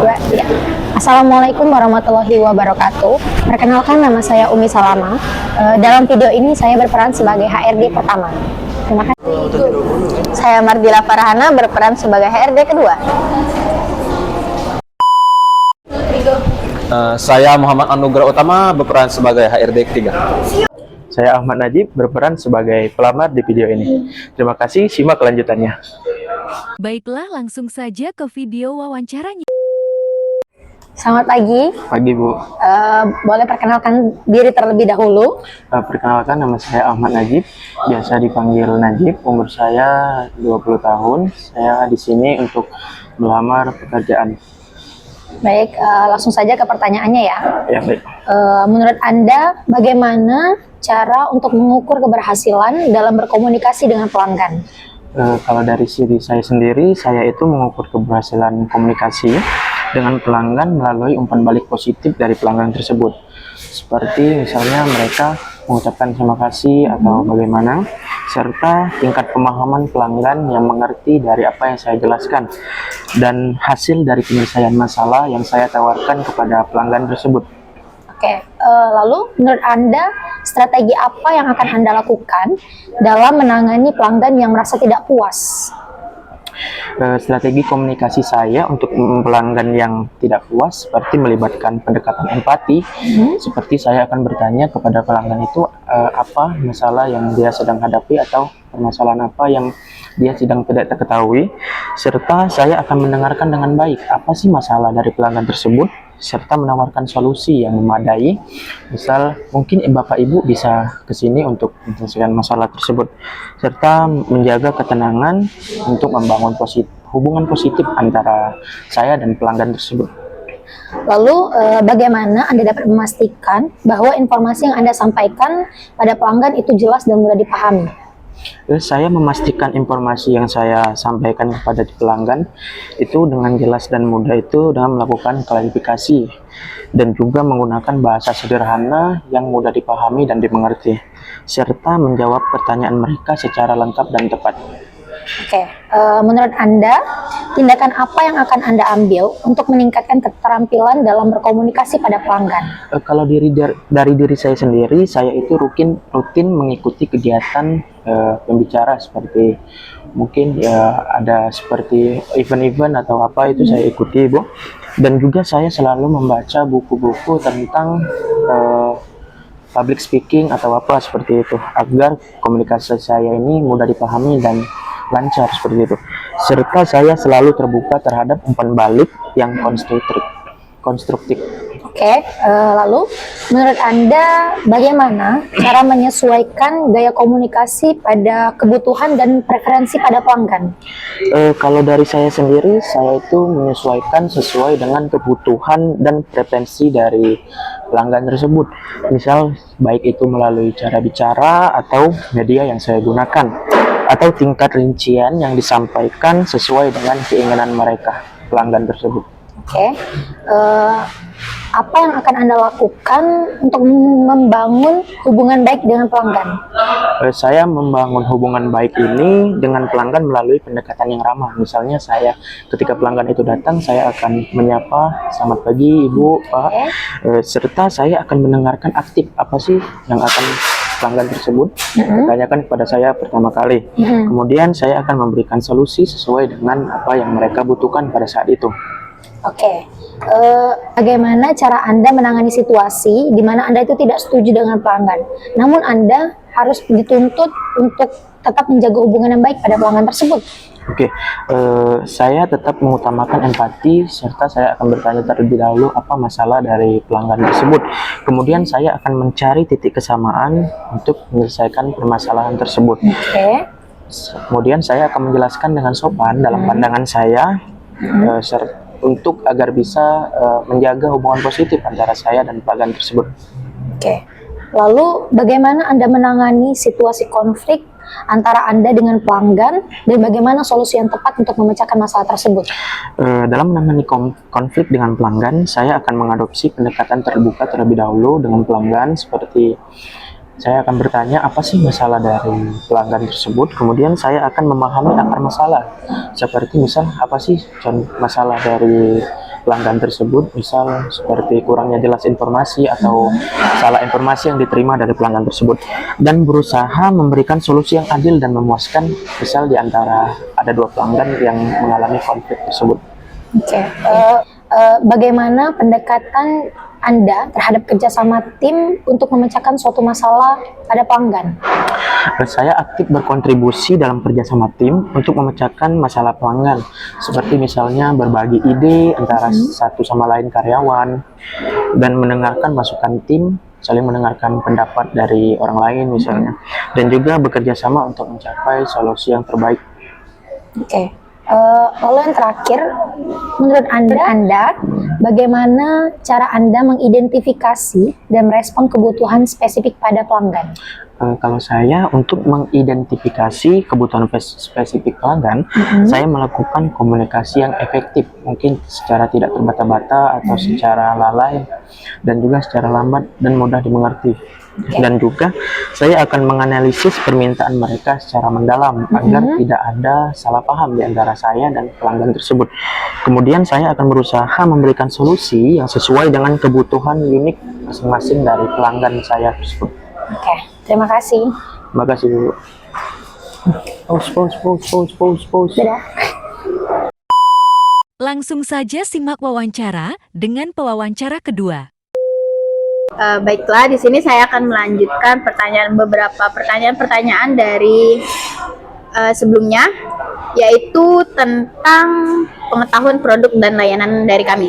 dua. Ya. Assalamualaikum warahmatullahi wabarakatuh. Perkenalkan, nama saya Umi Salama. Dalam video ini saya berperan sebagai HRD pertama. Terima kasih. Saya Mardila Farhana berperan sebagai HRD kedua. Saya Muhammad Anugrah Utama berperan sebagai HRD ketiga. Saya Ahmad Najib berperan sebagai pelamar di video ini. Terima kasih, simak kelanjutannya. Baiklah, langsung saja ke video wawancaranya. Selamat pagi. Pagi, Bu. Boleh perkenalkan diri terlebih dahulu? Perkenalkan, nama saya Ahmad Najib, biasa dipanggil Najib. Umur saya 20 tahun. Saya di sini untuk melamar pekerjaan. Baik, langsung saja ke pertanyaannya ya. Ya, baik. Menurut Anda, bagaimana cara untuk mengukur keberhasilan dalam berkomunikasi dengan pelanggan? Kalau dari sisi saya sendiri, saya itu mengukur keberhasilan komunikasi dengan pelanggan melalui umpan balik positif dari pelanggan tersebut. Seperti misalnya mereka mengucapkan terima kasih atau bagaimana, serta tingkat pemahaman pelanggan yang mengerti dari apa yang saya jelaskan, dan hasil dari penyelesaian masalah yang saya tawarkan kepada pelanggan tersebut. Oke, lalu menurut Anda, strategi apa yang akan Anda lakukan dalam menangani pelanggan yang merasa tidak puas? Strategi komunikasi saya untuk pelanggan yang tidak puas seperti melibatkan pendekatan empati. Seperti saya akan bertanya kepada pelanggan itu apa masalah yang dia sedang hadapi atau permasalahan apa yang dia sedang tidak ketahui, serta saya akan mendengarkan dengan baik apa sih masalah dari pelanggan tersebut, serta menawarkan solusi yang memadai. Misal mungkin Bapak Ibu bisa ke sini untuk menyelesaikan masalah tersebut, serta menjaga ketenangan untuk membangun hubungan positif antara saya dan pelanggan tersebut. Lalu bagaimana Anda dapat memastikan bahwa informasi yang Anda sampaikan pada pelanggan itu jelas dan mudah dipahami? Saya memastikan informasi yang saya sampaikan kepada pelanggan itu dengan jelas dan mudah itu dengan melakukan klarifikasi dan juga menggunakan bahasa sederhana yang mudah dipahami dan dimengerti, serta menjawab pertanyaan mereka secara lengkap dan tepat. Oke, menurut Anda, tindakan apa yang akan Anda ambil untuk meningkatkan keterampilan dalam berkomunikasi pada pelanggan? Kalau dari diri saya sendiri, saya itu rutin mengikuti kegiatan pembicara, seperti mungkin ya ada seperti event-event atau apa itu saya ikuti, Bu. Dan juga saya selalu membaca buku-buku tentang public speaking atau apa seperti itu, agar komunikasi saya ini mudah dipahami dan lancar seperti itu. Serta saya selalu terbuka terhadap umpan balik yang konstruktif. Oke, lalu menurut Anda bagaimana cara menyesuaikan gaya komunikasi pada kebutuhan dan preferensi pada pelanggan? Kalau dari saya sendiri, saya itu menyesuaikan sesuai dengan kebutuhan dan preferensi dari pelanggan tersebut. Misal baik itu melalui cara bicara atau media yang saya gunakan, atau tingkat rincian yang disampaikan sesuai dengan keinginan mereka, pelanggan tersebut. Oke, apa yang akan Anda lakukan untuk membangun hubungan baik dengan pelanggan? Saya membangun hubungan baik ini dengan pelanggan melalui pendekatan yang ramah. Misalnya ketika pelanggan itu datang, saya akan menyapa, selamat pagi Ibu, Pak, serta saya akan mendengarkan aktif apa sih yang akan pelanggan tersebut tanyakan kepada saya pertama kali. Kemudian saya akan memberikan solusi sesuai dengan apa yang mereka butuhkan pada saat itu. Oke, bagaimana cara Anda menangani situasi di mana Anda itu tidak setuju dengan pelanggan, namun Anda harus dituntut untuk tetap menjaga hubungan yang baik pada pelanggan tersebut? Oke, saya tetap mengutamakan empati, serta saya akan bertanya terlebih dahulu apa masalah dari pelanggan tersebut. Kemudian saya akan mencari titik kesamaan untuk menyelesaikan permasalahan tersebut. Oke. Kemudian saya akan menjelaskan dengan sopan dalam pandangan saya, untuk agar bisa menjaga hubungan positif antara saya dan pelanggan tersebut. Oke. Lalu bagaimana Anda menangani situasi konflik antara Anda dengan pelanggan, dan bagaimana solusi yang tepat untuk memecahkan masalah tersebut? Dalam menangani konflik dengan pelanggan, saya akan mengadopsi pendekatan terbuka terlebih dahulu dengan pelanggan, seperti saya akan bertanya apa sih masalah dari pelanggan tersebut, kemudian saya akan memahami akar masalah, seperti misal apa sih masalah dari pelanggan tersebut, misal seperti kurangnya jelas informasi atau salah informasi yang diterima dari pelanggan tersebut, dan berusaha memberikan solusi yang adil dan memuaskan, misal di antara ada dua pelanggan yang mengalami konflik tersebut. Oke. Bagaimana pendekatan Anda terhadap kerjasama tim untuk memecahkan suatu masalah pada pelanggan? Saya aktif berkontribusi dalam kerjasama tim untuk memecahkan masalah pelanggan, seperti misalnya berbagi ide antara satu sama lain karyawan, dan mendengarkan masukan tim, saling mendengarkan pendapat dari orang lain misalnya, dan juga bekerja sama untuk mencapai solusi yang terbaik. Oke. Lalu yang terakhir, menurut Anda, bagaimana cara Anda mengidentifikasi dan merespon kebutuhan spesifik pada pelanggan? Kalau saya untuk mengidentifikasi kebutuhan spesifik pelanggan, saya melakukan komunikasi yang efektif, mungkin secara tidak terbata-bata atau secara lalai, dan juga secara lambat dan mudah dimengerti. Dan juga saya akan menganalisis permintaan mereka secara mendalam agar tidak ada salah paham di antara saya dan pelanggan tersebut. Kemudian saya akan berusaha memberikan solusi yang sesuai dengan kebutuhan unik masing-masing dari pelanggan saya tersebut. Oke, terima kasih. Terima kasih dulu. Pause. Dadah. Langsung saja simak wawancara dengan pewawancara kedua. Baiklah, di sini saya akan melanjutkan beberapa pertanyaan dari sebelumnya, yaitu tentang pengetahuan produk dan layanan dari kami.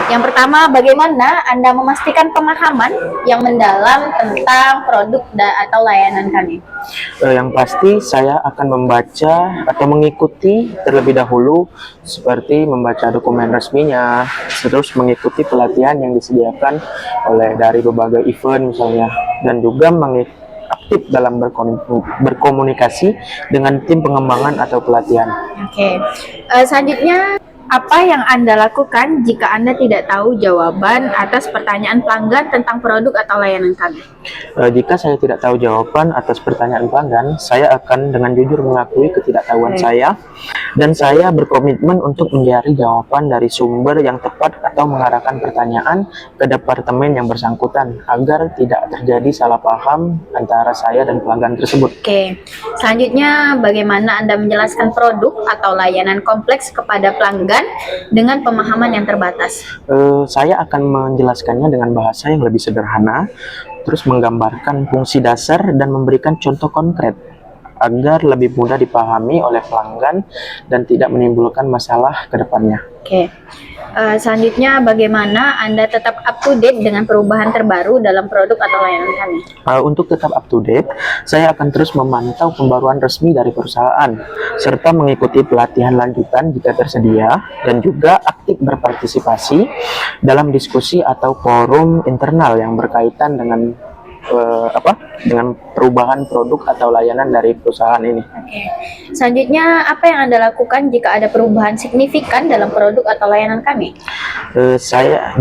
Yang pertama, bagaimana Anda memastikan pemahaman yang mendalam tentang produk atau layanan kami? Yang pasti saya akan membaca atau mengikuti terlebih dahulu, seperti membaca dokumen resminya, terus mengikuti pelatihan yang disediakan oleh dari berbagai event misalnya, dan juga aktif dalam berkomunikasi dengan tim pengembangan atau pelatihan. Oke. Selanjutnya, apa yang Anda lakukan jika Anda tidak tahu jawaban atas pertanyaan pelanggan tentang produk atau layanan kami? Jika saya tidak tahu jawaban atas pertanyaan pelanggan, saya akan dengan jujur mengakui ketidaktahuan saya, dan saya berkomitmen untuk mencari jawaban dari sumber yang tepat atau mengarahkan pertanyaan ke departemen yang bersangkutan agar tidak terjadi salah paham antara saya dan pelanggan tersebut. Oke. Selanjutnya, bagaimana Anda menjelaskan produk atau layanan kompleks kepada pelanggan dengan pemahaman yang terbatas? Saya akan menjelaskannya dengan bahasa yang lebih sederhana, terus menggambarkan fungsi dasar dan memberikan contoh konkret agar lebih mudah dipahami oleh pelanggan dan tidak menimbulkan masalah ke depannya. Oke. Selanjutnya, bagaimana Anda tetap up to date dengan perubahan terbaru dalam produk atau layanan kami? Untuk tetap up to date, saya akan terus memantau pembaruan resmi dari perusahaan, serta mengikuti pelatihan lanjutan jika tersedia, dan juga aktif berpartisipasi dalam diskusi atau forum internal yang berkaitan dengan dengan perubahan produk atau layanan dari perusahaan ini. Oke. Selanjutnya, apa yang Anda lakukan jika ada perubahan signifikan dalam produk atau layanan kami?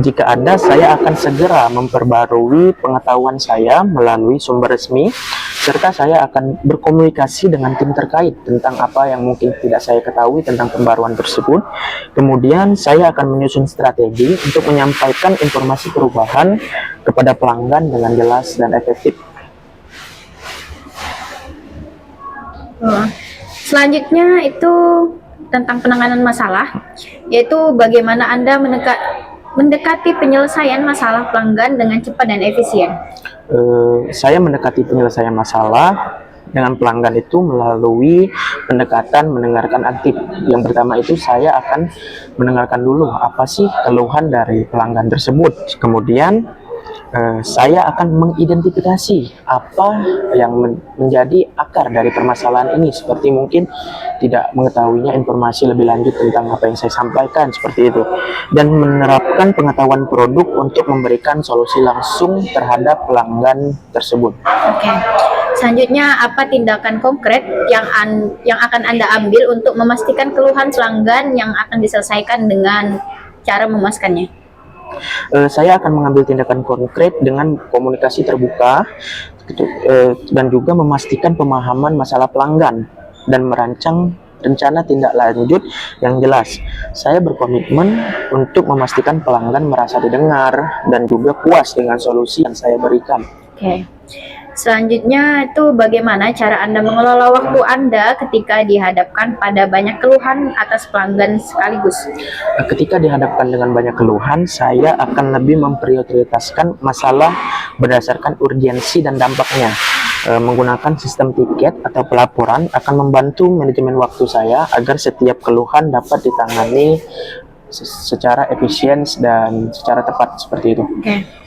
Jika ada, saya akan segera memperbarui pengetahuan saya melalui sumber resmi, serta saya akan berkomunikasi dengan tim terkait tentang apa yang mungkin tidak saya ketahui tentang pembaruan tersebut. Kemudian saya akan menyusun strategi untuk menyampaikan informasi perubahan kepada pelanggan dengan jelas dan efektif. Selanjutnya itu tentang penanganan masalah, yaitu bagaimana Anda mendekati penyelesaian masalah pelanggan dengan cepat dan efisien. Saya mendekati penyelesaian masalah dengan pelanggan itu melalui pendekatan mendengarkan aktif. Yang pertama itu saya akan mendengarkan dulu apa sih keluhan dari pelanggan tersebut. Kemudian saya akan mengidentifikasi apa yang menjadi akar dari permasalahan ini, seperti mungkin tidak mengetahuinya informasi lebih lanjut tentang apa yang saya sampaikan, seperti itu, dan menerapkan pengetahuan produk untuk memberikan solusi langsung terhadap pelanggan tersebut. Oke. Selanjutnya, apa tindakan konkret yang akan Anda ambil untuk memastikan keluhan pelanggan yang akan diselesaikan dengan cara memuaskannya? Saya akan mengambil tindakan konkret dengan komunikasi terbuka dan juga memastikan pemahaman masalah pelanggan dan merancang rencana tindak lanjut yang jelas. Saya berkomitmen untuk memastikan pelanggan merasa didengar dan juga puas dengan solusi yang saya berikan. Oke. Selanjutnya itu bagaimana cara Anda mengelola waktu Anda ketika dihadapkan pada banyak keluhan atas pelanggan sekaligus? Ketika dihadapkan dengan banyak keluhan, saya akan lebih memprioritaskan masalah berdasarkan urgensi dan dampaknya. Menggunakan sistem tiket atau pelaporan akan membantu manajemen waktu saya agar setiap keluhan dapat ditangani secara efisien dan secara tepat seperti itu. Oke.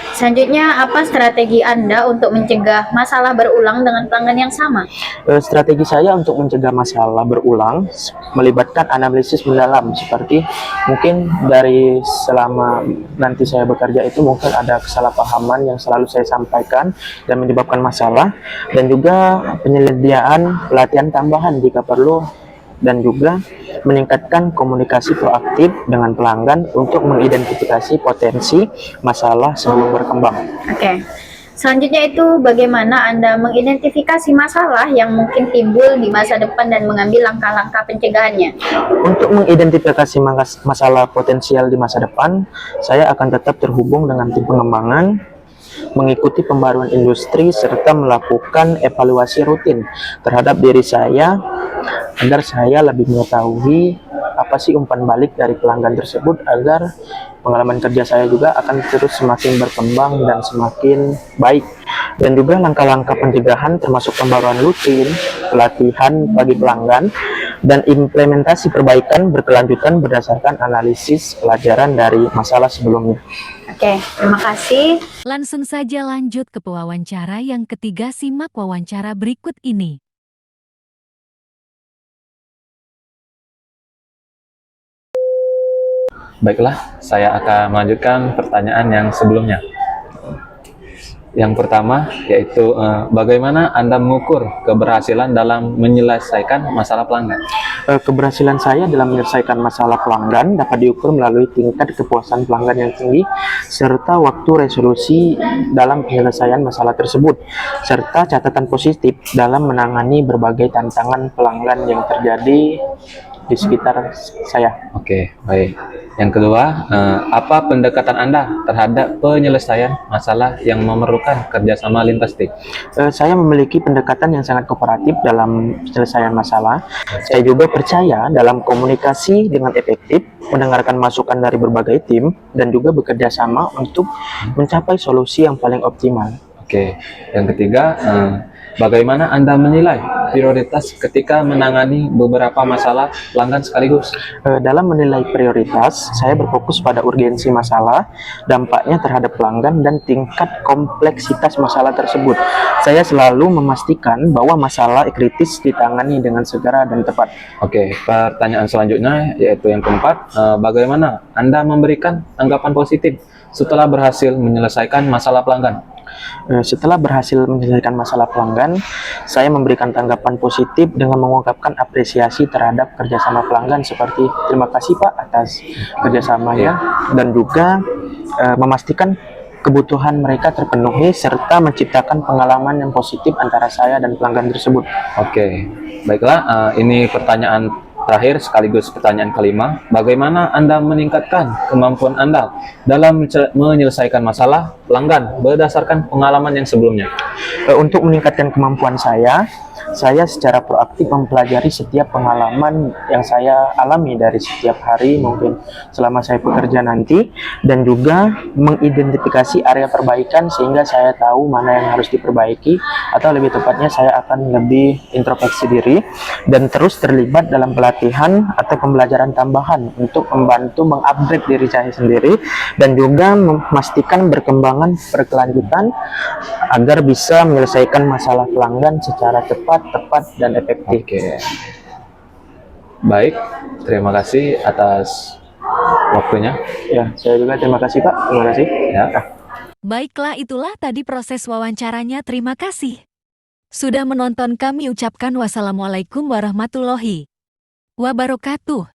Selanjutnya, apa strategi Anda untuk mencegah masalah berulang dengan pelanggan yang sama? Strategi saya untuk mencegah masalah berulang melibatkan analisis mendalam, seperti mungkin dari selama nanti saya bekerja itu mungkin ada kesalahpahaman yang selalu saya sampaikan dan menyebabkan masalah, dan juga penyediaan pelatihan tambahan jika perlu, dan juga meningkatkan komunikasi proaktif dengan pelanggan untuk mengidentifikasi potensi masalah sebelum berkembang. Oke. Selanjutnya itu bagaimana Anda mengidentifikasi masalah yang mungkin timbul di masa depan dan mengambil langkah-langkah pencegahannya? Untuk mengidentifikasi masalah potensial di masa depan, saya akan tetap terhubung dengan tim pengembangan, mengikuti pembaruan industri, serta melakukan evaluasi rutin terhadap diri saya agar saya lebih mengetahui apa sih umpan balik dari pelanggan tersebut, agar pengalaman kerja saya juga akan terus semakin berkembang dan semakin baik. Dan juga langkah-langkah pencegahan termasuk pembaruan rutin, pelatihan bagi pelanggan, dan implementasi perbaikan berkelanjutan berdasarkan analisis pelajaran dari masalah sebelumnya. Oke, terima kasih. Langsung saja lanjut ke pewawancara yang ketiga, simak wawancara berikut ini. Baiklah, saya akan melanjutkan pertanyaan yang sebelumnya. Yang pertama yaitu bagaimana Anda mengukur keberhasilan dalam menyelesaikan masalah pelanggan? Keberhasilan saya dalam menyelesaikan masalah pelanggan dapat diukur melalui tingkat kepuasan pelanggan yang tinggi, serta waktu resolusi dalam penyelesaian masalah tersebut, serta catatan positif dalam menangani berbagai tantangan pelanggan yang terjadi di sekitar saya. Oke, baik. Yang kedua, apa pendekatan Anda terhadap penyelesaian masalah yang memerlukan kerjasama lintas tim? Saya memiliki pendekatan yang sangat kooperatif dalam penyelesaian masalah. Saya juga percaya dalam komunikasi dengan efektif, mendengarkan masukan dari berbagai tim, dan juga bekerja sama untuk mencapai solusi yang paling optimal. Oke, yang ketiga, bagaimana Anda menilai prioritas ketika menangani beberapa masalah pelanggan sekaligus? Dalam menilai prioritas, saya berfokus pada urgensi masalah, dampaknya terhadap pelanggan, dan tingkat kompleksitas masalah tersebut. Saya selalu memastikan bahwa masalah kritis ditangani dengan segera dan tepat. Oke, pertanyaan selanjutnya yaitu yang keempat, bagaimana Anda memberikan tanggapan positif setelah berhasil menyelesaikan masalah pelanggan? Setelah berhasil menyelesaikan masalah pelanggan, saya memberikan tanggapan positif dengan mengungkapkan apresiasi terhadap kerjasama pelanggan, seperti terima kasih Pak atas kerjasamanya, dan juga memastikan kebutuhan mereka terpenuhi, serta menciptakan pengalaman yang positif antara saya dan pelanggan tersebut. Oke, baiklah, ini pertanyaan terakhir sekaligus pertanyaan kelima. Bagaimana Anda meningkatkan kemampuan Anda dalam menyelesaikan masalah pelanggan berdasarkan pengalaman yang sebelumnya? Untuk meningkatkan kemampuan saya secara proaktif mempelajari setiap pengalaman yang saya alami dari setiap hari mungkin selama saya bekerja nanti, dan juga mengidentifikasi area perbaikan sehingga saya tahu mana yang harus diperbaiki, atau lebih tepatnya saya akan lebih introspeksi diri dan terus terlibat dalam pelatihan atau pembelajaran tambahan untuk membantu mengupgrade diri saya sendiri, dan juga memastikan berkembangan berkelanjutan agar bisa menyelesaikan masalah pelanggan secara tepat, dan efektif. Oke. Baik, terima kasih atas waktunya. Ya, saya juga terima kasih Pak. Terima kasih. Ya. Baiklah, itulah tadi proses wawancaranya. Terima kasih sudah menonton. Kami ucapkan wassalamualaikum warahmatullahi wabarakatuh.